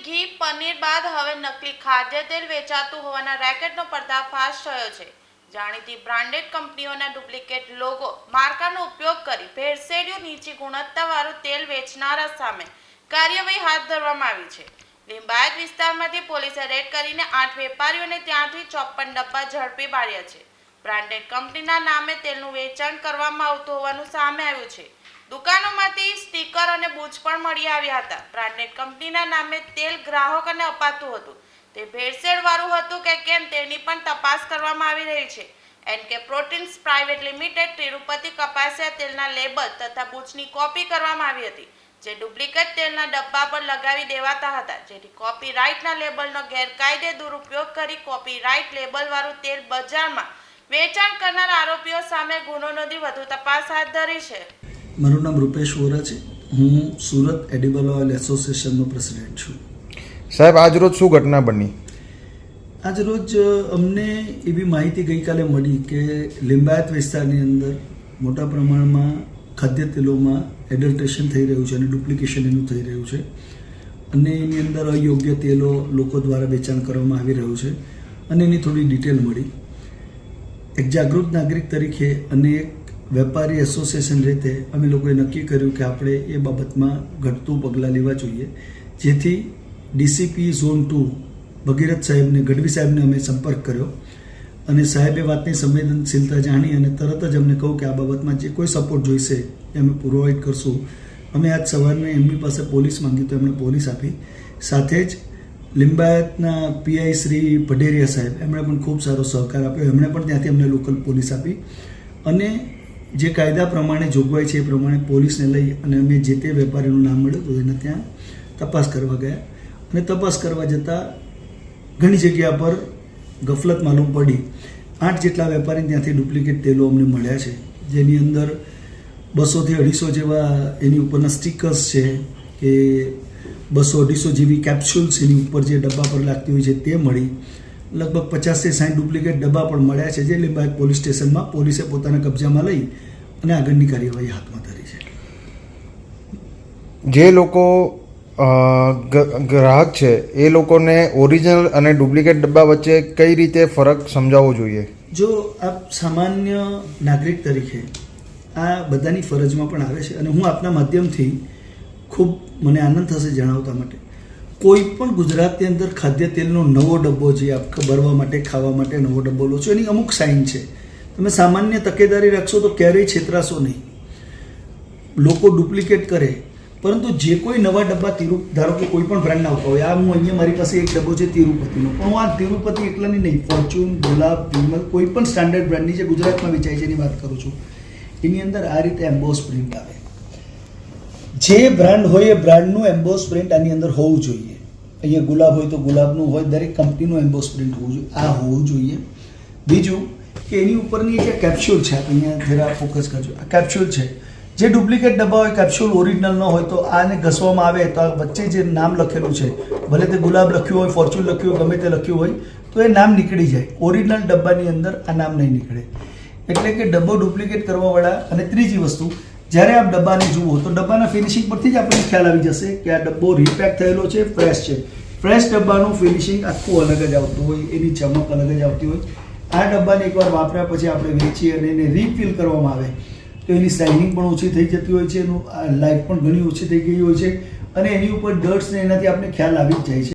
ઘી પનીર બાદ હવે નકલી ખાદ્ય તેલ વેચાતું હોવાના રેકેટનો પર્દાફાશ થયો છે। જાણીતી બ્રાન્ડેડ કંપનીઓના ડુપ્લિકેટ લોગો માર્કાનો ઉપયોગ કરી ભેળસેળિયું નીચી ગુણવત્તાવાળું તેલ વેચનારા સામે કાર્યવાહી હાથ ધરવામાં આવી છે। લિંબાયત વિસ્તારમાંથી પોલીસે રેડ કરીને 8 વેપારીઓને ત્યાંથી 54 ડબ્બા ઝડપી પાડ્યા છે। બ્રાન્ડેડ કંપનીના નામે તેલનું વેચાણ કરવામાં આવતું હોવાનું સામે આવ્યું છે। દુકાનોમાંથી સ્ટીકર અને બૂચ પણ મળી આવ્યા હતા। બ્રાન્ડેડ કંપનીના નામે તેલ ગ્રાહકોને અપાતું હતું, તે ભેળસેળવાળું હતું કે કેમ તેની પણ તપાસ કરવામાં આવી રહી છે। NK proteins private limited Tirupati કપાસિયા તેલના લેબલ તથા બૂચની કોપી કરવામાં આવી હતી, જે ડુપ્લિકેટ તેલના ડબ્બા પર લગાવી દેવાતા હતા, જેથી કોપીરાઇટના લેબલનો ગેરકાયદે દુરુપયોગ કરી કોપીરાઇટ લેબલવાળું તેલ બજારમાં વેચાણ કરનાર આરોપીઓ સામે ગુનો નોંધી વધુ તપાસ હાથ ધરી છે। મારું નામ રૂપેશ વોરા છે। હું સુરત એડિબલ ઓઇલ એસોસિએશનનો પ્રેસિડેન્ટ છું। સાહેબ, આજ રોજ શું ઘટના બની? આજ રોજ અમને એવી માહિતી ગઈકાલે મળી કે લિંબાયત વિસ્તારની અંદર મોટા પ્રમાણમાં ખાદ્ય તેલોમાં એડલ્ટ્રેશન થઈ રહ્યું છે અને ડુપ્લિકેશન એનું થઈ રહ્યું છે અને એની અંદર અયોગ્ય તેલો લોકો દ્વારા વેચાણ કરવામાં આવી રહ્યું છે અને એની થોડી ડિટેલ મળી। એક જાગૃત નાગરિક તરીકે અને એક વેપારી એસોસિએશન રીતે અમે લોકોએ નક્કી કર્યું કે આપણે એ બાબતમાં ઘટતું પગલાં લેવા જોઈએ, જેથી ડીસીપી ઝોન 2 ભગીરથ સાહેબને, ગઢવી સાહેબને અમે સંપર્ક કર્યો અને સાહેબે વાતની સંવેદનશીલતા જાણી અને તરત જ અમને કહું કે આ બાબતમાં જે કોઈ સપોર્ટ જોઈશે એ અમે પ્રોવાઈડ કરશું। અમે આજ સવારને એમની પાસે પોલીસ માંગી તો એમણે પોલીસ આપી। સાથે જ લિંબાયતના પીઆઈ શ્રી પઢેરિયા સાહેબ, એમણે પણ ખૂબ સારો સહકાર આપ્યો, એમણે પણ ત્યાંથી અમને લોકલ પોલીસ આપી અને જે કાયદા પ્રમાણે જોગવાઈ છે એ પ્રમાણે પોલીસને લઈ અને અમે જે તે વેપારીનું નામ મળ્યું તો એને ત્યાં તપાસ કરવા ગયા અને તપાસ કરવા જતાં ઘણી જગ્યા પર ગફલત માલુમ પડી। 8 જેટલા વેપારી ત્યાંથી ડુપ્લિકેટ તેલો અમને મળ્યા છે, જેની અંદર 200 થી 250 જેવા એની ઉપરના સ્ટીકર્સ છે કે 200-250 જેવી કેપ્સ્યુલ્સ એની ઉપર જે ડબ્બા પર લાગતી હોય છે તે મળી। લગભગ 50 થી 60 ડુપ્લિકેટ ડબ્બા પણ મળ્યા છે, જે લિંબાયત પોલીસ સ્ટેશનમાં પોલીસે પોતાના કબજામાં લઈ અને આગળની કાર્યવાહી હાથમાં ધરી છે। જે લોકો ગ્રાહક છે એ લોકોને ઓરિજિનલ અને ડુપ્લિકેટ ડબ્બા વચ્ચે કઈ રીતે ફરક સમજાવવો જોઈએ? જો આપ સામાન્ય નાગરિક તરીકે આ બધાની ફરજમાં પણ આવે છે અને હું આપના માધ્યમથી ખૂબ મને આનંદ થશે જણાવતા માટે, કોઈ પણ ગુજરાતની અંદર ખાદ્ય તેલનો નવો ડબ્બો જે આપ ભરવા માટે, ખાવા માટે નવો ડબ્બો લો છો, એની અમુક સાઇન છે। તમે સામાન્ય તકેદારી રાખશો તો ક્યારેય છેતરાશો નહીં। લોકો ડુપ્લિકેટ કરે, પરંતુ જે કોઈ નવા ડબ્બા ધારો કે કોઈ પણ બ્રાન્ડના આવતા હોય, આ હું અહીંયા મારી પાસે એક ડબ્બો છે તિરુપતિનો, પણ હું આ તિરુપતિ એકલાની નહીં, ફોર્ચ્યુન, ગુલાબ, વિમલ, કોઈ પણ સ્ટાન્ડર્ડ બ્રાન્ડની જે ગુજરાતમાં વેચાય છે એની વાત કરું છું, એની અંદર આ રીતે એમ્બોસ પ્રિન્ટ આવે। જે બ્રાન્ડ હોય એ બ્રાન્ડનું એમ્બોસ પ્રિન્ટ આની અંદર હોવું જોઈએ। અહીંયા ગુલાબ હોય તો ગુલાબનું હોય, દરેક કંપનીનું એમ્બોસ પ્રિન્ટ હોવું જોઈએ, આ હોવું જોઈએ। બીજું કે એની ઉપરની જે કેપ્સ્યુલ છે, અહીંયા જરા ફોકસ કરજો, આ કેપ્સ્યુલ છે, જે ડુપ્લિકેટ ડબ્બા હોય, કેપ્સ્યુલ ઓરિજિનલ ન હોય તો આને ઘસવામાં આવે તો આ વચ્ચે જે નામ લખેલું છે, ભલે તે ગુલાબ લખ્યું હોય, ફોર્ચ્યુન લખ્યું હોય, ગમે તે લખ્યું હોય તો એ નામ નીકળી જાય। ઓરિજિનલ ડબ્બાની અંદર આ નામ નહીં નીકળે, એટલે કે ડબ્બો ડુપ્લિકેટ કરવાવાળા। અને ત્રીજી વસ્તુ, જ્યારે આપ ડબ્બાને જુઓ તો ડબ્બાના ફિનિશિંગ પરથી જ આપણને ખ્યાલ આવી જશે કે આ ડબ્બો રીપેક થયેલો છે, ફ્રેશ છે। ફ્રેશ ડબ્બાનું ફિનિશિંગ આખું અલગ જ આવતું હોય, એની ચમક અલગ જ આવતી હોય। આ ડબ્બાને એકવાર વાપર્યા પછી આપણે વેચીએ અને એને રીફિલ કરવામાં આવે તો એની શાઇનિંગ પણ ઓછી થઈ જતી હોય છે, એનું લાઈફ પણ ઘણી ઓછી થઈ ગઈ હોય છે અને એની ઉપર ડર્ટ્સ ને એનાથી આપણે ખ્યાલ આવી જ જાય છે।